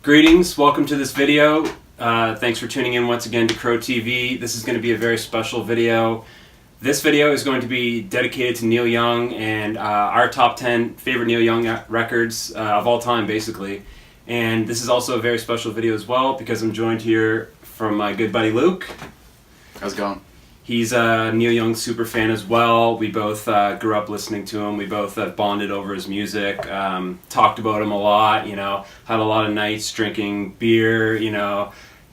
Greetings, welcome to this video. Thanks for tuning in once again to Crow TV. This is going to be a very special video. This video is going to be dedicated to Neil Young and our top 10 favorite Neil Young records of all time, basically. And this is also a very special video as well because I'm joined here from my good buddy Luke. How's it going? He's a Neil Young super fan as well. We both grew up listening to him. We both bonded over his music, talked about him a lot, had a lot of nights drinking beer,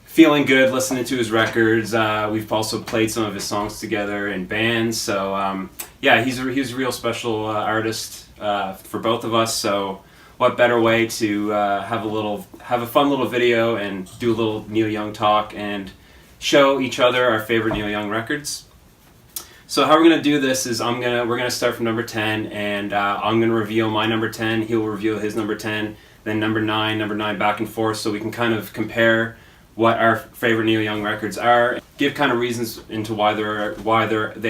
feeling good listening to his records. We've also played some of his songs together in bands. So yeah, he's a real special artist for both of us. So what better way to have a fun little video and do a little Neil Young talk and show each other our favorite Neil Young records. So how we're gonna do this is we're gonna start from number 10, and I'm gonna reveal my number 10. He'll reveal his number 10, then number 9, back and forth, so we can kind of compare what our favorite Neil Young records are, give kind of reasons into why they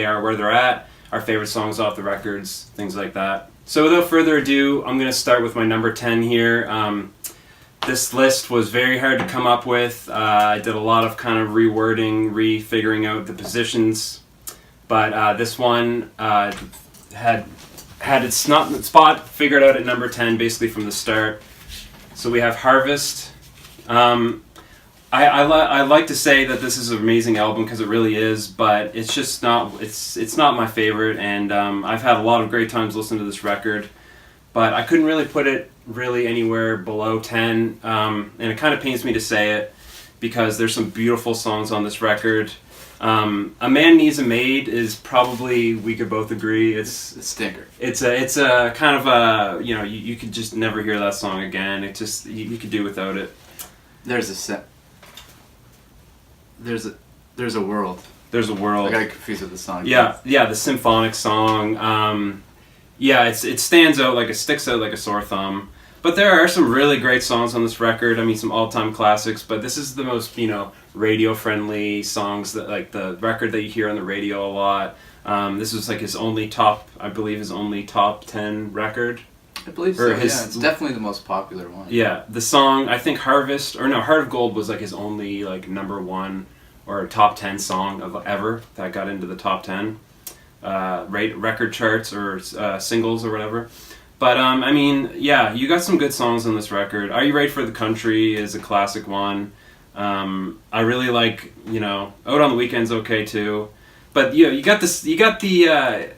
are where they're at, our favorite songs off the records, things like that. So without further ado, I'm gonna start with my number 10 here. This list was very hard to come up with. I did a lot of kind of rewording, refiguring out the positions, but this one had its spot figured out at number 10 basically from the start. So we have Harvest. I like to say that this is an amazing album because it really is, but it's just not. It's not my favorite, and I've had a lot of great times listening to this record, but I couldn't really put it anywhere below 10, and it kind of pains me to say it because there's some beautiful songs on this record. A Man Needs a Maid is probably, we could both agree, it's a stinker. It's a kind of a, you could just never hear that song again. It just, you could do without it. There's a world. There's a world. I got confused with the song. Yeah, the symphonic song. Yeah, it stands out it sticks out like a sore thumb. But there are some really great songs on this record. I mean, some all-time classics. But this is the most, radio-friendly songs that the record that you hear on the radio a lot. This was his only top 10 record. I believe so. It's definitely the most popular one. Yeah, the song, I think Heart of Gold was his only number one or top 10 song of ever that got into the top 10 record charts or singles or whatever. But I mean, yeah, you got some good songs on this record. Are You Ready for the Country is a classic one. I really like, Out on the Weekend's okay too. But you got the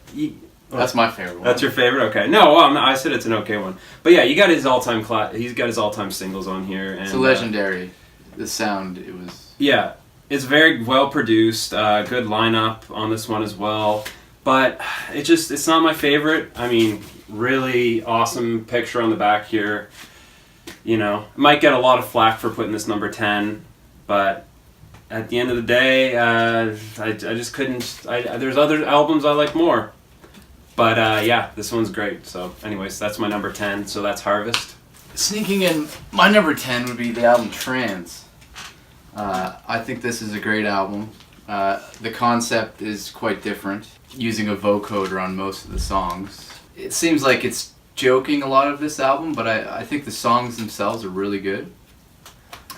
that's my favorite one. That's your favorite? Okay. No, I said it's an okay one. But yeah, you got his all-time he's got his all-time singles on here. And, it's legendary. The sound, it was... Yeah, it's very well produced. Good lineup on this one as well. But it's not my favorite. I mean, really awesome picture on the back here. Might get a lot of flack for putting this number 10, but at the end of the day, I just couldn't. There's other albums I like more. But yeah, this one's great. So anyways, that's my number 10. So that's Harvest. Sneaking in, my number 10 would be the album Trans. I think this is a great album. The concept is quite different, using a vocoder on most of the songs. It seems like it's joking a lot of this album, but I think the songs themselves are really good.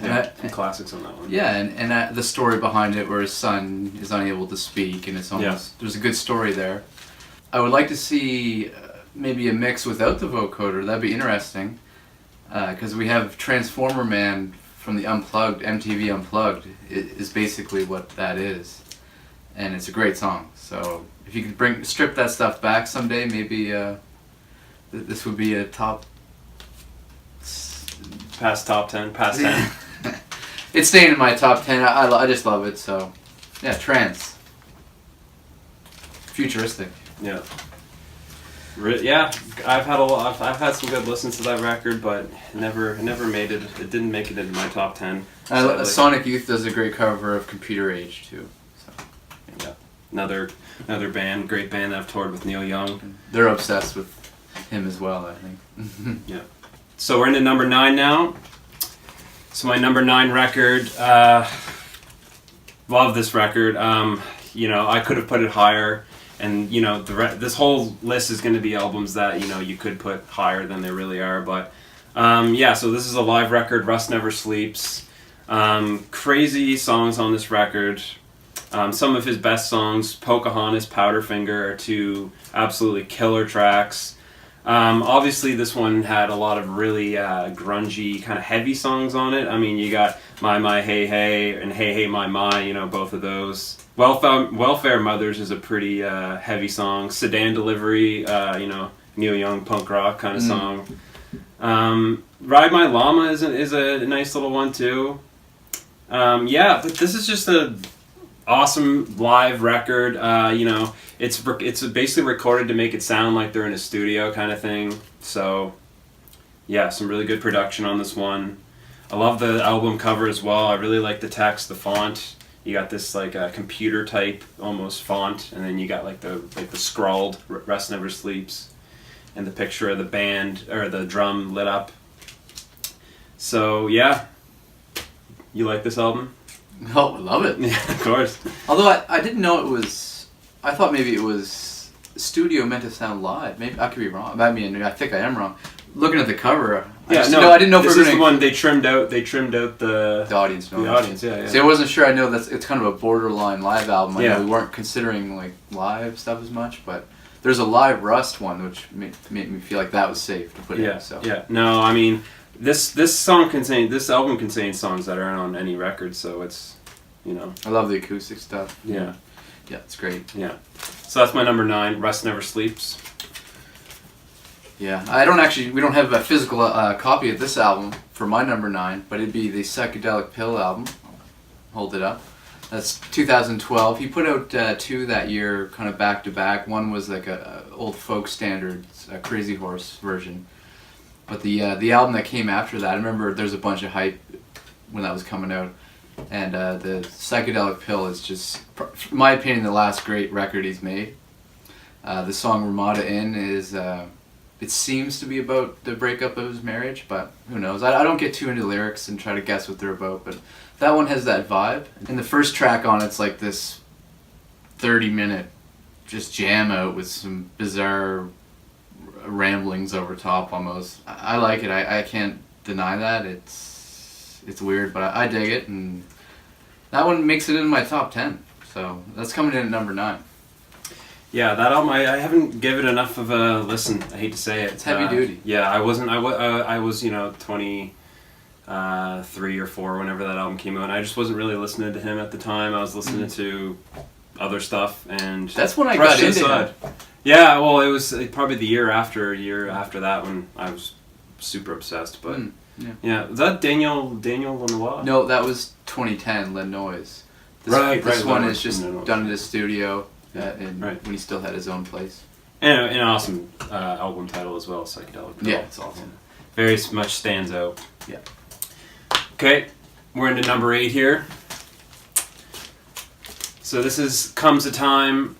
Some classics on that one. Yeah, and the story behind it where his son is unable to speak, and there's a good story there. I would like to see maybe a mix without the vocoder. That'd be interesting, because we have Transformer Man from the MTV Unplugged is basically what that is, and it's a great song. So if you could strip that stuff back someday, maybe this would be a top. Past top 10, past 10. It's staying in my top 10. I just love it. So yeah, Trans. Futuristic. Yeah. Yeah, I've had some good listens to that record, but it never made it. It didn't make it into my top 10. Sonic Youth does a great cover of Computer Age too. So yeah, another great band that I've toured with Neil Young. They're obsessed with him as well, I think. Yeah. So we're into number 9 now. So my number 9 record. Love this record. I could have put it higher. And this whole list is going to be albums that you could put higher than they really are, but Yeah, so this is a live record, Rust Never Sleeps. Crazy songs on this record. Some of his best songs, Pocahontas, Powderfinger, are two absolutely killer tracks. Obviously, this one had a lot of really grungy, kind of heavy songs on it. I mean, you got My, Hey, Hey, and Hey, Hey, My, you know, both of those. Welfare Mothers is a pretty heavy song. Sedan Delivery, you know, Neil Young punk rock kind of song. Ride My Llama is a nice little one, too. Yeah, but this is just a awesome live record. You know, it's basically recorded to make it sound like they're in a studio kind of thing. So, yeah, some really good production on this one. I love the album cover as well. I really like the text, the font. You got this like computer type almost font, and then you got like the scrawled Rest Never Sleeps, and the picture of the band or the drum lit up. So yeah, you like this album? Oh, I love it. Yeah, of course. Although I didn't know it was. I thought maybe it was studio meant to sound live. Maybe I could be wrong. I mean, I think I am wrong. Looking at the cover, I didn't know if this we were is the one they trimmed out. They trimmed out the audience. The audience, yeah. See, I wasn't sure. I know it's kind of a borderline live album. I Yeah. know we weren't considering like live stuff as much, but there's a live Rust one, which made me feel like that was safe to put in. So. Yeah. No, I mean, this album contains songs that aren't on any record, so it's, you know. I love the acoustic stuff. Yeah. Yeah, it's great. Yeah. So that's my number 9, Rust Never Sleeps. Yeah, we don't have a physical copy of this album for my number 9, but it'd be the Psychedelic Pill album. I'll hold it up. That's 2012. He put out 2 that year, kind of back to back. One was like a old folk standard, Crazy Horse version. But the album that came after that, I remember there's a bunch of hype when that was coming out. And the Psychedelic Pill is just, in my opinion, the last great record he's made. The song Ramada Inn is, it seems to be about the breakup of his marriage, but who knows. I don't get too into lyrics and try to guess what they're about, but that one has that vibe. And the first track on it's like this 30-minute just jam out with some bizarre ramblings over top almost. I like it. I can't deny that. It's weird, but I dig it, and that one makes it in my top 10. So that's coming in at number 9. Yeah, that album, I haven't given enough of a listen. I hate to say it. It's heavy duty. Yeah, I was, you know, 23 or 4 whenever that album came out. And I just wasn't really listening to him at the time. I was listening to other stuff, and that's when I got into him. Yeah, well, it was probably the year after that when I was super obsessed. But yeah, was that Daniel Lanois? No, that was 2010. Lanois. This one is just done in the studio. When he still had his own place. And an awesome album title as well, Psychedelic Pill. Yeah, it's awesome. Very much stands out. Yeah. Okay, we're into number 8 here. So this is Comes a Time.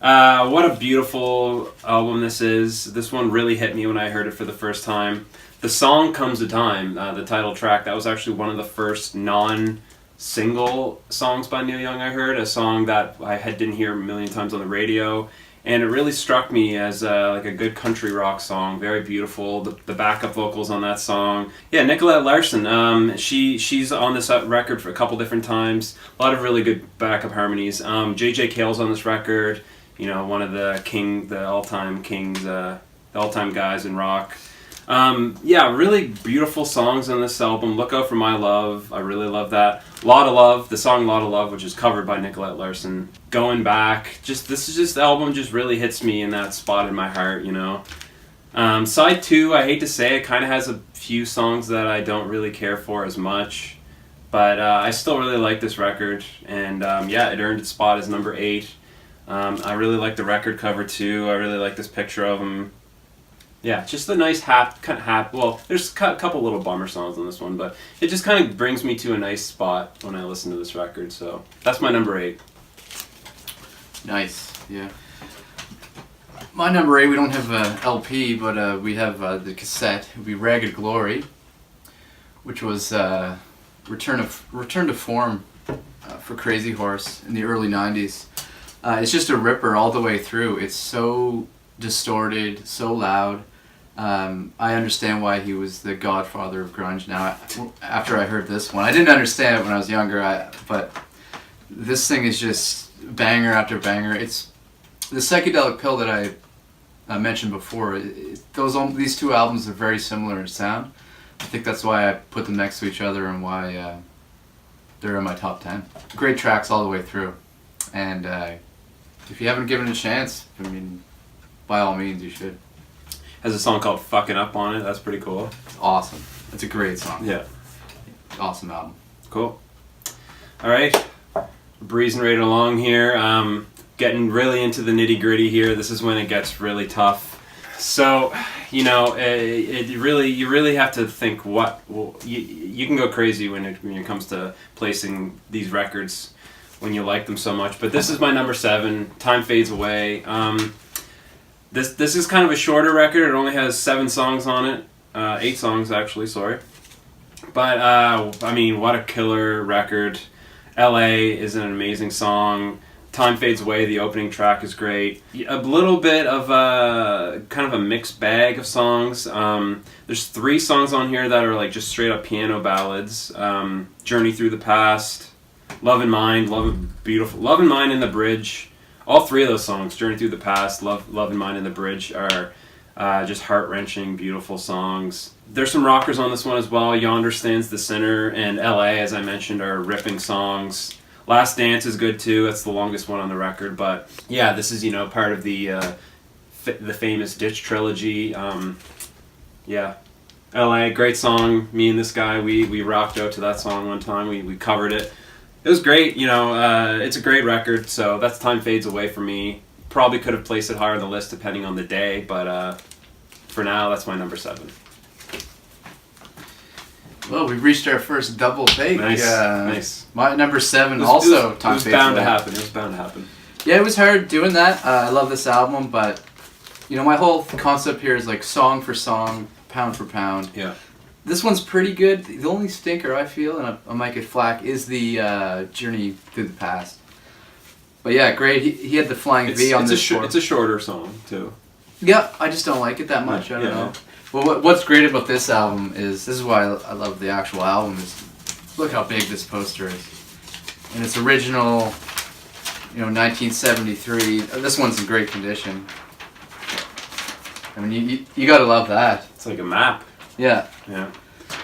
What a beautiful album this is. This one really hit me when I heard it for the first time. The song Comes a Time, the title track, that was actually one of the first non-single songs by Neil Young I heard, a song that I didn't hear a million times on the radio, and it really struck me as like a good country rock song, very beautiful, the backup vocals on that song. Yeah, Nicolette Larson, she's on this record for a couple different times, a lot of really good backup harmonies. J.J. Cale's on this record, you know, one of the all-time kings, the all-time guys in rock. Yeah, really beautiful songs on this album. Look Out for My Love, I really love that. Lot of Love, the song Lot of Love, which is covered by Nicolette Larson. Going Back, the album just really hits me in that spot in my heart, you know. Side 2, I hate to say it, kind of has a few songs that I don't really care for as much, but I still really like this record, and yeah, it earned its spot as number 8. I really like the record cover too. I really like this picture of him. Yeah, just a nice well, there's a couple little bummer songs on this one, but it just kind of brings me to a nice spot when I listen to this record, so that's my number 8. Nice, yeah. My number 8, we don't have a LP, but we have the cassette. It would be Ragged Glory, which was return to form for Crazy Horse in the early 90s. It's just a ripper all the way through. It's so distorted, so loud. I understand why he was the godfather of grunge now. After I heard this one, I didn't understand it when I was younger, but this thing is just banger after banger. It's the Psychedelic Pill that I mentioned before. These two albums are very similar in sound. I think that's why I put them next to each other and why they're in my top 10. Great tracks all the way through. And if you haven't given it a chance, I mean, by all means, you should. Has a song called "Fucking Up" on it. That's pretty cool. It's awesome. It's a great song. Yeah. Awesome album. Cool. All right. Breezing right along here. Getting really into the nitty gritty here. This is when it gets really tough. So, you really have to think you can go crazy when it comes to placing these records when you like them so much. But this is my number 7. Time Fades Away. This is kind of a shorter record. It only has 7 songs on it. 8 songs actually. Sorry. But I mean, what a killer record. LA is an amazing song. Time Fades Away, the opening track is great. A little bit of a kind of a mixed bag of songs. There's 3 songs on here that are like just straight up piano ballads. Journey Through the Past, Love and Mind, Love and Mind and The Bridge. All 3 of those songs, Journey Through the Past, Love and Mind and The Bridge, are just heart-wrenching, beautiful songs. There's some rockers on this one as well. Yonder Stands the Sinner and LA, as I mentioned, are ripping songs. Last Dance is good too. That's the longest one on the record. But yeah, this is part of the famous Ditch trilogy. Yeah, LA, great song. Me and this guy, we rocked out to that song one time. We covered it. It was great. It's a great record. So that's Time Fades Away for me. Probably could have placed it higher on the list depending on the day, but for now, that's my number 7. Well, we've reached our first double take. Nice. My number 7 It was bound to happen. It was bound to happen. Yeah, it was hard doing that. I love this album, but my whole concept here is like song for song, pound for pound. Yeah. This one's pretty good. The only stinker I feel, and I might get flack, is the Journey Through the Past. But yeah, great. He had the flying V on this. It's a shorter song too. Yeah, I just don't like it that much. I don't know. Well, what's great about this album is, this is why I love the actual album, is look how big this poster is. And it's original, 1973. This one's in great condition. I mean, you gotta love that. It's like a map. Yeah. Yeah.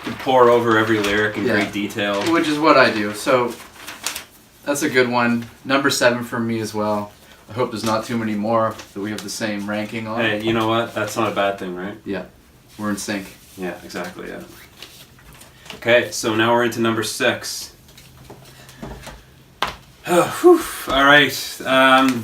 You pour over every lyric in great detail. Which is what I do. So, that's a good one. Number 7 for me as well. I hope there's not too many more that we have the same ranking on. Hey, you know what? That's not a bad thing, right? Yeah. We're in sync. Yeah, exactly, yeah. Okay, so now we're into number 6. Alright,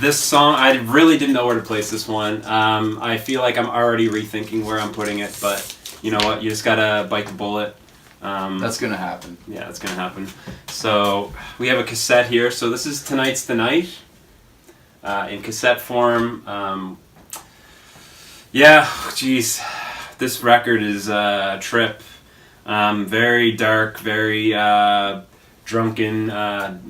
this song, I really didn't know where to place this one. I feel like I'm already rethinking where I'm putting it, but you know what? You just gotta bite the bullet. That's gonna happen. Yeah, that's gonna happen. So, we have a cassette here. So this is Tonight's the Night. In cassette form. Yeah, jeez. This record is a trip. Very dark, very drunken,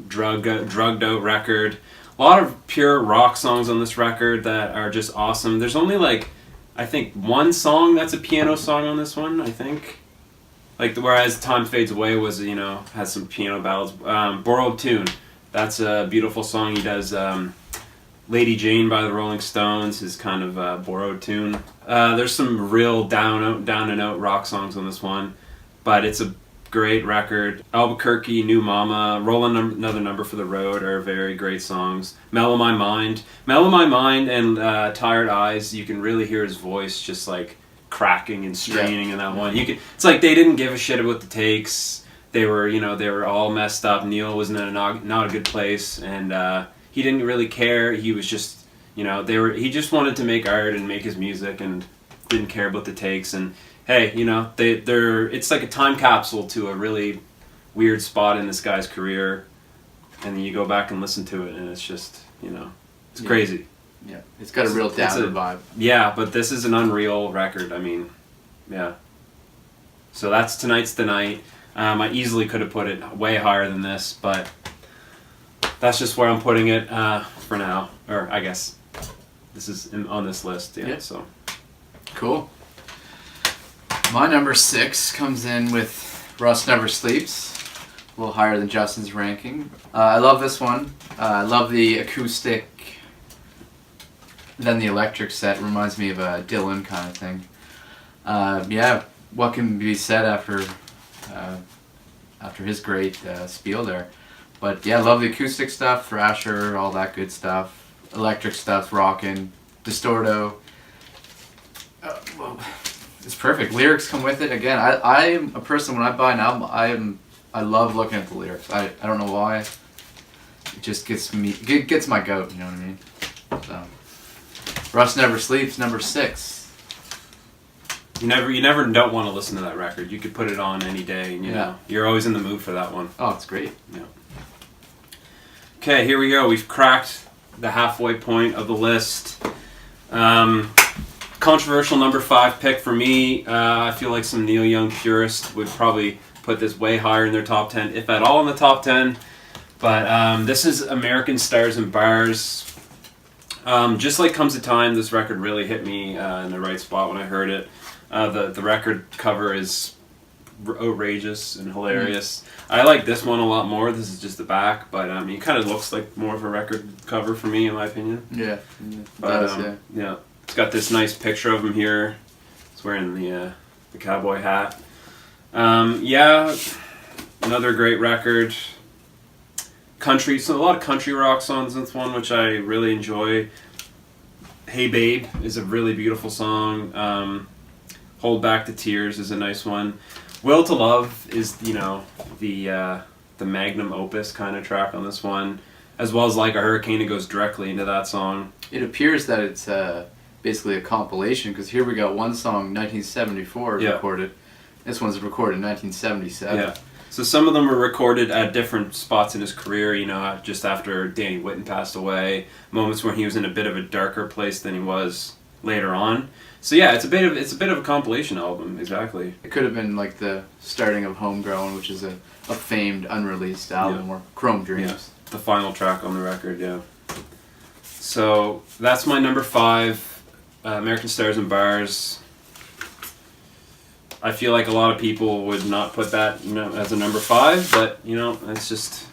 drugged out record. A lot of pure rock songs on this record that are just awesome. There's only I think 1 song that's a piano song on this one, I think. Whereas Time Fades Away was, has some piano ballads. Borrowed Tune, that's a beautiful song. He does Lady Jane by the Rolling Stones, his kind of borrowed tune. There's some real down and out rock songs on this one, but it's a great record. Albuquerque, New Mama, Roll Another Number for the Road are very great songs. Mellow My Mind and Tired Eyes, you can really hear his voice just cracking and straining in that one. It's like they didn't give a shit about the takes. They were all messed up. Neil was in not a good place, and he didn't really care. He was just, he just wanted to make art and make his music and didn't care about the takes. And hey, it's like a time capsule to a really weird spot in this guy's career. And then you go back and listen to it, and it's just, it's crazy. Yeah, it's got a real downer vibe. Yeah, but this is an unreal record. I mean, yeah. So that's Tonight's the Night. I easily could have put it way higher than this, but that's just where I'm putting it for now. Or I guess this is on this list. Yeah. So cool. My number 6 comes in with Rust Never Sleeps, a little higher than Justin's ranking. I love this one. I love the acoustic, then the electric set. Reminds me of a Dylan kind of thing. Yeah, what can be said after his great spiel there? But yeah, love the acoustic stuff, Thrasher, all that good stuff. Electric stuff, rockin', distorto. Well, it's perfect. Lyrics come with it. Again, I'm a person, when I buy an album, I love looking at the lyrics. I don't know why. It just gets my goat, you know what I mean? So, Rust Never Sleeps, number 6. You never don't want to listen to that record. You could put it on any day, and you know you're always in the mood for that one. Oh, it's great. Yeah. Okay, here we go. We've cracked the halfway point of the list. Controversial number 5 pick for me. I feel like some Neil Young purists would probably put this way higher in their top 10, if at all in the top 10. But this is American Stars and Bars. Just like Comes a Time, this record really hit me in the right spot when I heard it. The record cover is outrageous and hilarious. I like this one a lot more. This is just the back, but it kind of looks like more of a record cover for me, in my opinion. Yeah, But yeah, it's got this nice picture of him here. He's wearing the cowboy hat. Yeah, another great record. Country, so a lot of country rock songs in this one, which I really enjoy. Hey Babe is a really beautiful song. Hold Back the Tears is a nice one. Will to Love is, the magnum opus kind of track on this one, as well as Like a Hurricane. It goes directly into that song. It appears that it's basically a compilation, because here we got one song, 1974, recorded. This one's recorded in 1977. Yeah. So some of them were recorded at different spots in his career, just after Danny Whitten passed away, moments when he was in a bit of a darker place than he was later on. So yeah, it's a bit of a compilation album, exactly. It could have been like the starting of Homegrown, which is a famed unreleased album, or Chrome Dreams. Yeah. The final track on the record, yeah. So that's my number 5, American Stars and Bars. I feel like a lot of people would not put that, as a number 5, but it's just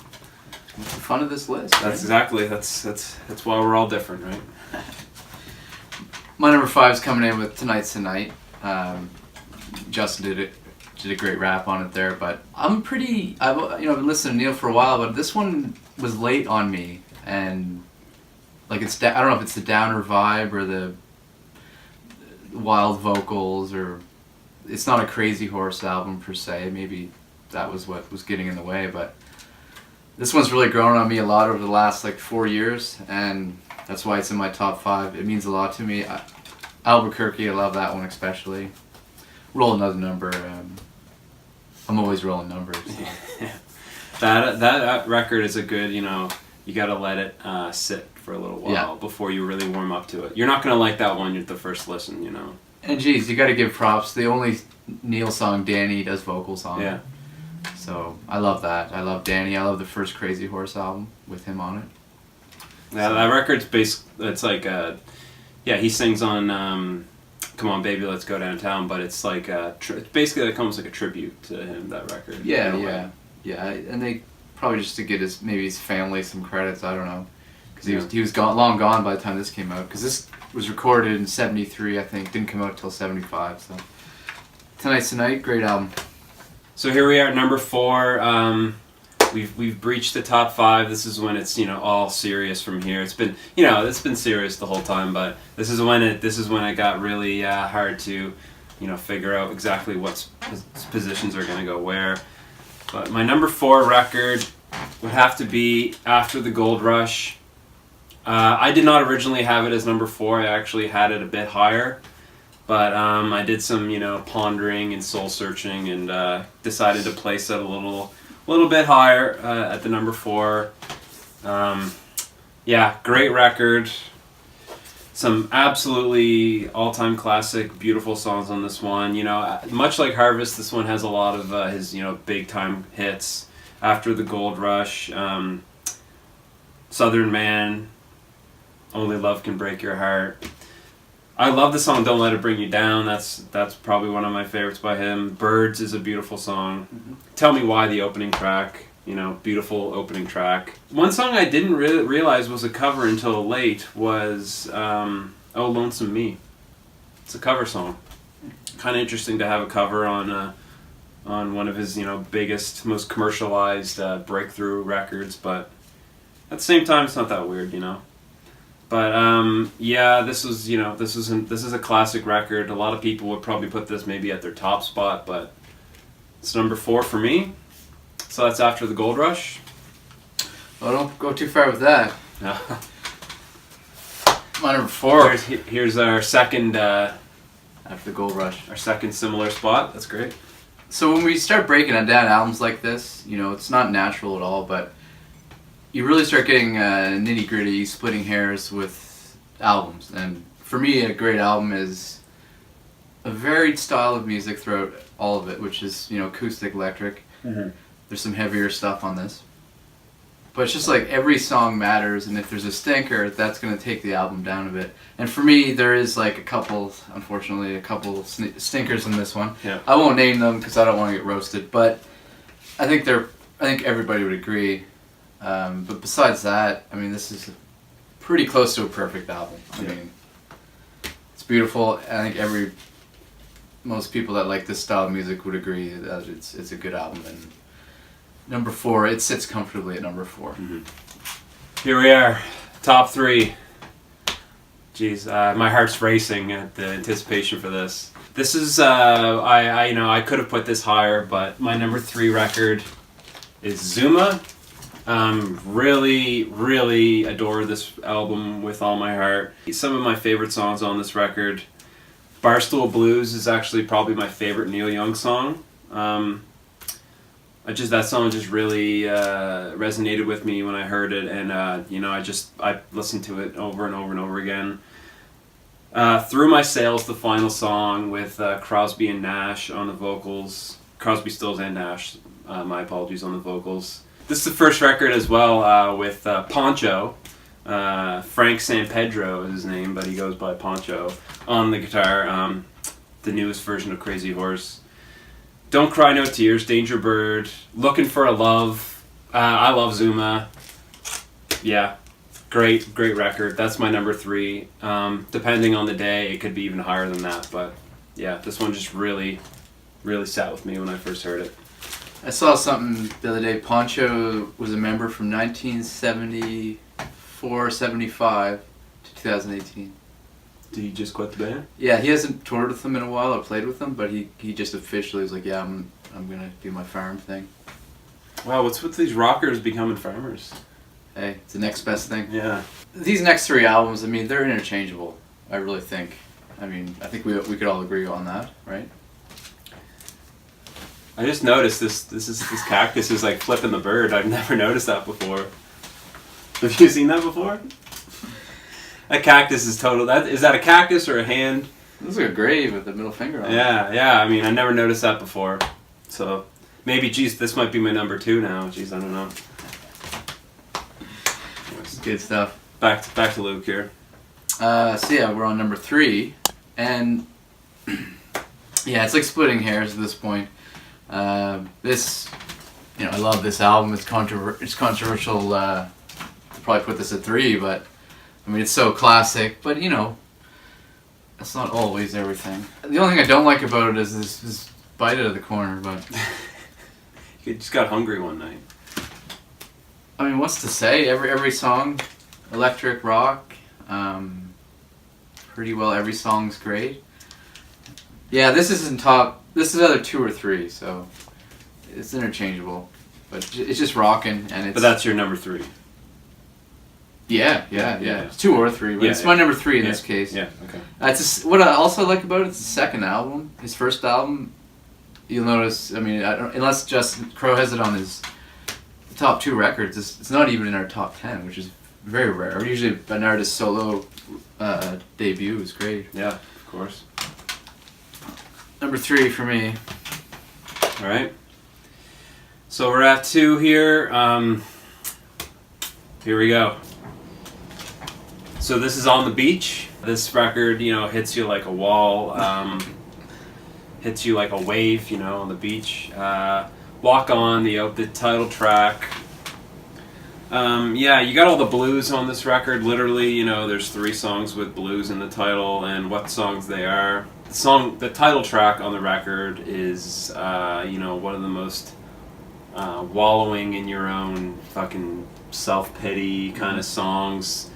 the fun of this list. That's right? exactly that's why we're all different, right? My number 5 is coming in with Tonight's the Night. Justin did a great rap on it there, but I've been listening to Neil for a while, but this one was late on me, and like I don't know if it's the downer vibe or the wild vocals, or it's not a Crazy Horse album per se. Maybe that was what was getting in the way, but this one's really grown on me a lot over the last 4 years, and that's why it's in my top 5. It means a lot to me. Albuquerque, I love that one especially. Roll Another Number. I'm always rolling numbers. So. that record is a good, you gotta let it sit for a little while before you really warm up to it. You're not gonna like that one at the first listen, And geez, you gotta give props. The only Neil song Danny does vocals on. Yeah. So I love that. I love Danny. I love the first Crazy Horse album with him on it. Yeah, that record's it's like he sings on Come On Baby Let's Go Downtown, but it's like it's basically like almost like a tribute to him, that record. Yeah. And they probably just to get his family some credits, I don't know. Because he was long gone by the time this came out. Because this was recorded in 73, I think. Didn't come out till 75, so. Tonight's the Night, great album. So here we are at number 4. We've breached the top 5. This is when it's all serious from here. It's been it's been serious the whole time, but this is when it got really hard to figure out exactly what positions are going to go where. But my number 4 record would have to be After the Gold Rush. I did not originally have it as number 4. I actually had it a bit higher, but I did some pondering and soul searching, and decided to place it a little bit higher at the number 4. Great record. Some absolutely all-time classic, beautiful songs on this one. Much like Harvest, this one has a lot of his big-time hits. After the Gold Rush, Southern Man, Only Love Can Break Your Heart. I love the song "Don't Let It Bring You Down." That's probably one of my favorites by him. "Birds" is a beautiful song. "Tell Me Why," the opening track. Beautiful opening track. One song I didn't realize was a cover until late was "Oh Lonesome Me." It's a cover song. Kind of interesting to have a cover on one of his biggest, most commercialized breakthrough records, but at the same time, it's not that weird, But this is a classic record. A lot of people would probably put this maybe at their top spot, but it's number 4 for me. So that's after the Gold Rush. Well, don't go too far with that. My number 4. Here's our second after the Gold Rush. Our second similar spot. That's great. So when we start breaking down albums like this, it's not natural at all, but you really start getting nitty gritty, splitting hairs with albums. And for me, a great album is a varied style of music throughout all of it, which is acoustic, electric. Mm-hmm. There's some heavier stuff on this, but it's just like every song matters, and if there's a stinker, that's going to take the album down a bit. And for me, there is like unfortunately, a couple stinkers in this one. Yeah. I won't name them because I don't want to get roasted, but I think everybody would agree. But besides that, I mean, this is pretty close to a perfect album. I mean, it's beautiful. I think most people that like this style of music would agree that it's a good album. And number 4, it sits comfortably at number 4. Mm-hmm. Here we are, top 3. Jeez, my heart's racing at the anticipation for this. This is I could have put this higher, but my number 3 record is Zuma. Really, really adore this album with all my heart. Some of my favorite songs on this record. Barstool Blues is actually probably my favorite Neil Young song. That song just really resonated with me when I heard it, and I listened to it over and over and over again. Through My Sails, the final song with Crosby and Nash on the vocals. Crosby, Stills, and Nash. My apologies on the vocals. This is the first record as well with Poncho. Frank San Pedro is his name, but he goes by Poncho on the guitar. The newest version of Crazy Horse. Don't Cry No Tears, Danger Bird, Looking for a Love. I love Zuma. Yeah, great record. That's my number 3. Depending on the day, it could be even higher than that. But yeah, this one just really, really sat with me when I first heard it. I saw something the other day. Poncho was a member from 1974-75 to 2018. Did he just quit the band? Yeah, he hasn't toured with them in a while or played with them, but he just officially was like, yeah, I'm gonna do my farm thing. Wow, what's with these rockers becoming farmers? Hey, it's the next best thing. Yeah. These next 3 albums, I mean, they're interchangeable. I really think. I mean, I think we could all agree on that, right? I just noticed this cactus is like flipping the bird. I've never noticed that before. Have you seen that before? That cactus is total. Is that a cactus or a hand? This is a grave with the middle finger on it. Yeah. I mean, I never noticed that before. So maybe, this might be my number 2 now. I don't know. Good stuff. Back to Luke here. So yeah, we're on number 3, and yeah, it's like splitting hairs at this point. This, I love this album. It's controversial. To probably put this at 3, but I mean, it's so classic. But that's not always everything. The only thing I don't like about it is this bite out of the corner. But you just got hungry one night. I mean, what's to say? Every song, electric rock. Pretty well every song's great. Yeah, this isn't top. This is either 2 or 3, so it's interchangeable. But it's just rocking, and it's. But that's your number 3. Yeah. It's 2 or 3, but it's my number 3 in this case. Yeah. Okay. What I also like about it, it's the second album. His first album, you'll notice. I mean, unless Justin Crow has it on his top 2 records, it's not even in our top 10, which is very rare. Usually, an artist's solo debut is great. Yeah, of course. Number 3 for me. All right. So we're at 2 here. Here we go. So this is On the Beach. This record, hits you like a wall, hits you like a wave, on the beach. Walk On, the title track. You got all the blues on this record. Literally, there's 3 songs with blues in the title, and what songs they are. The title track on the record is, one of the most wallowing in your own fucking self-pity kind of songs.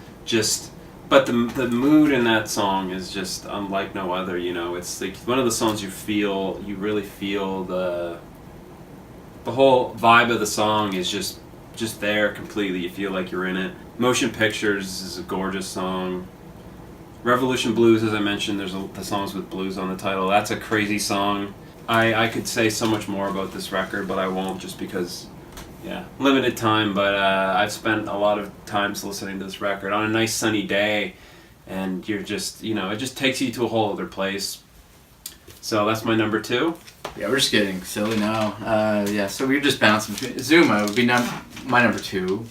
But the mood in that song is just unlike no other. It's like one of the songs you really feel the whole vibe of the song is just there completely. You feel like you're in it. Motion Pictures is a gorgeous song. Revolution Blues, as I mentioned, there's the songs with blues on the title. That's a crazy song. I could say so much more about this record, but I won't, just because, limited time. But I've spent a lot of times listening to this record on a nice sunny day, and you're just, it just takes you to a whole other place. So that's my number 2. Yeah, we're just getting silly now. So we're just bouncing. Zuma would be my number 2.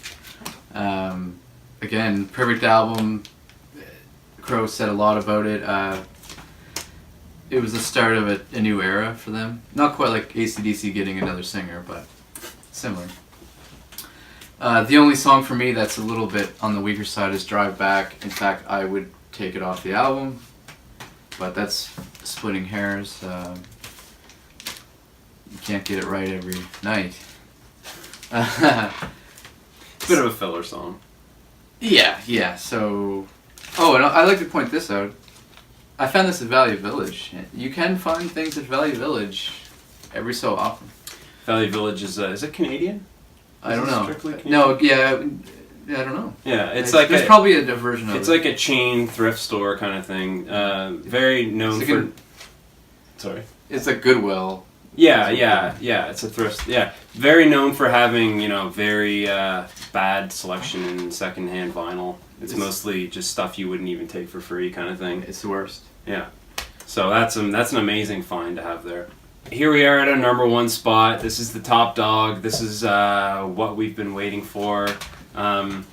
Again, perfect album. Crow said a lot about it. It was the start of a new era for them. Not quite like AC/DC getting another singer, but similar. The only song for me that's a little bit on the weaker side is Drive Back. In fact, I would take it off the album, but that's splitting hairs. You can't get it right every night. Bit of a filler song. Yeah. So, and I'd like to point this out. I found this at Value Village. You can find things at Value Village every so often. Value Village is it Canadian? I don't know. Strictly Canadian? No, yeah, I don't know. Yeah, it's like there's probably a version of it. It's like a chain thrift store kind of thing. Very known for. Sorry. It's like Goodwill. Yeah. It's a thrift. Yeah, very known for having very bad selection in secondhand vinyl. It's mostly just stuff you wouldn't even take for free, kind of thing. It's the worst. Yeah, so that's an amazing find to have there. Here we are at our number 1 spot. This is the top dog. This is what we've been waiting for. And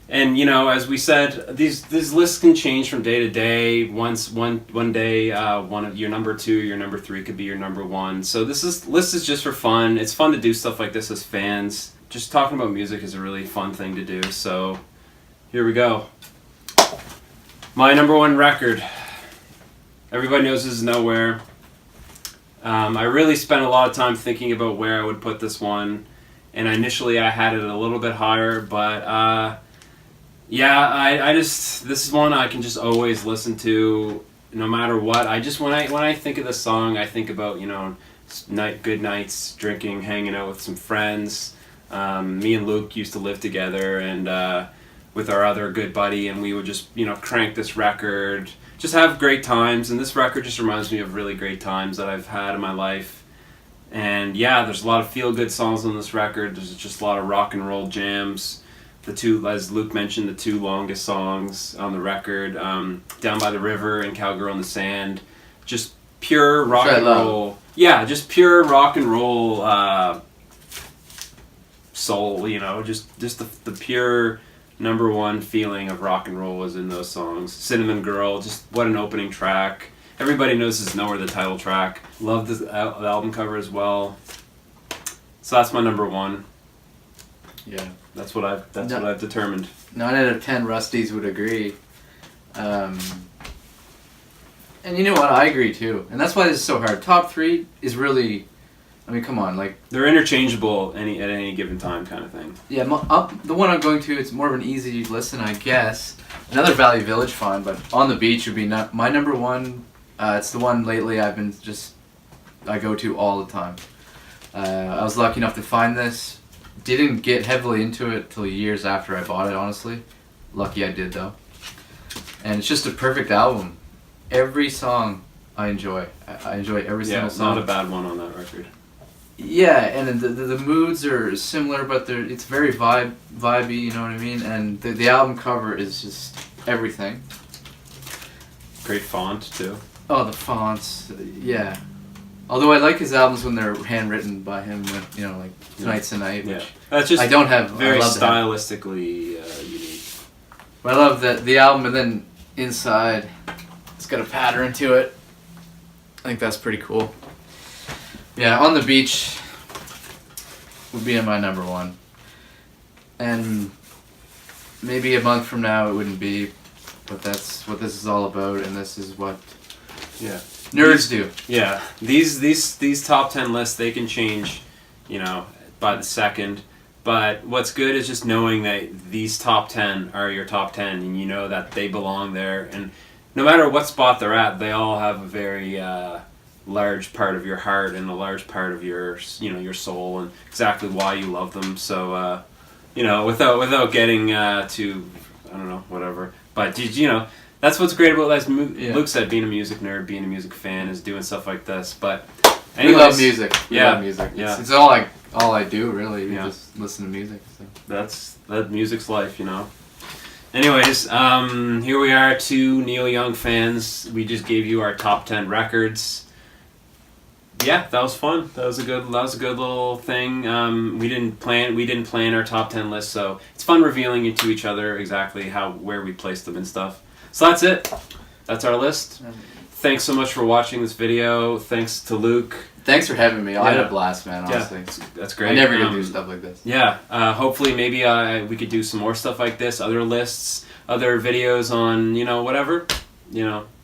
as we said, these lists can change from day to day. One day, one of your number 2, your number 3 could be your number 1. So list is just for fun. It's fun to do stuff like this as fans. Just talking about music is a really fun thing to do. So here we go. My number 1 record. Everybody knows this is Nowhere. I really spent a lot of time thinking about where I would put this one, and initially I had it a little bit higher, but this is one I can just always listen to no matter what. When I think of this song, I think about good nights, drinking, hanging out with some friends. Me and Luke used to live together, and with our other good buddy, and we would just crank this record, just have great times. And this record just reminds me of really great times that I've had in my life. And there's a lot of feel good songs on this record. There's just a lot of rock and roll jams. The 2, as Luke mentioned, the 2 longest songs on the record, Down by the River and Cowgirl in the Sand, just pure rock and roll. Yeah, just pure rock and roll soul. Just the pure number 1 feeling of rock and roll was in those songs. Cinnamon Girl, just what an opening track. Everybody knows this is Nowhere, the title track. Love the album cover as well. So that's my number 1. Yeah, that's what I've determined. 9 out of 10 Rusties would agree. And you know what? I agree too. And that's why this is so hard. Top 3 is really, come on, like they're interchangeable at any given time, kind of thing. Yeah, the one I'm going to, it's more of an easy listen, I guess. Another Valley Village find, but On the Beach would be my number 1. It's the one lately I go to all the time. I was lucky enough to find this. Didn't get heavily into it till years after I bought it, honestly. Lucky I did, though. And it's just a perfect album. Every song I enjoy. I enjoy every single song. Not a bad one on that record. Yeah, and the moods are similar, but it's very vibey, you know what I mean? And the album cover is just everything. Great font, too. Oh, the fonts, yeah. Although I like his albums when they're handwritten by him, with, like Tonight's the Night, which that's just I don't have. Very stylistically unique. But I love the album, and then inside. It's got a pattern to it. I think that's pretty cool. Yeah, On the Beach would be in my number one. And maybe a month from now it wouldn't be, but that's what this is all about, and this is what nerds do. Yeah, these top 10 lists, they can change, by the second. But what's good is just knowing that these top 10 are your top 10, and you know that they belong there. And no matter what spot they're at, they all have a very large part of your heart and a large part of your your soul, and exactly why you love them. So without getting to I don't know, whatever. But that's what's great about, as Luke said, being a music nerd, being a music fan, is doing stuff like this. But anyways, we love music. We love music. Yeah. It's all I do, really. We just listen to music. So. That music's life, Anyways, here we are, two Neil Young fans. We just gave you our top 10 records. Yeah, that was fun. That was a good little thing. We didn't plan our top 10 list, so it's fun revealing it to each other exactly where we placed them and stuff. So that's it. That's our list. Thanks so much for watching this video. Thanks to Luke. Thanks for having me. I had a blast, man, honestly. Yeah, that's great. I never get to do stuff like this. Yeah, hopefully maybe we could do some more stuff like this, other lists, other videos on, whatever.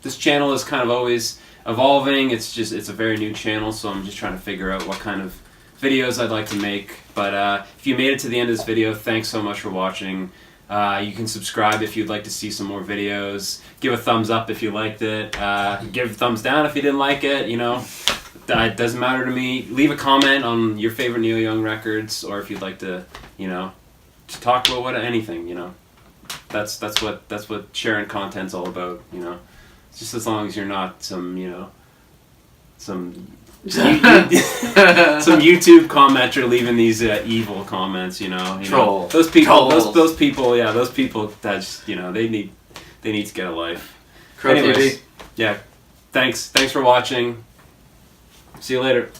This channel is kind of always evolving. It's a very new channel, so I'm just trying to figure out what kind of videos I'd like to make. But if you made it to the end of this video, thanks so much for watching. You can subscribe if you'd like to see some more videos. Give a thumbs up if you liked it. Give a thumbs down if you didn't like it. It doesn't matter to me. Leave a comment on your favorite Neil Young records, or if you'd like to, to talk about anything. That's what sharing content's all about. Just as long as you're not some some YouTube commenter leaving these evil comments. Troll. Those people. Trolls. Those people. Yeah, those people. That's they need to get a life. Crow Anyways, TV. yeah. Thanks for watching. See you later.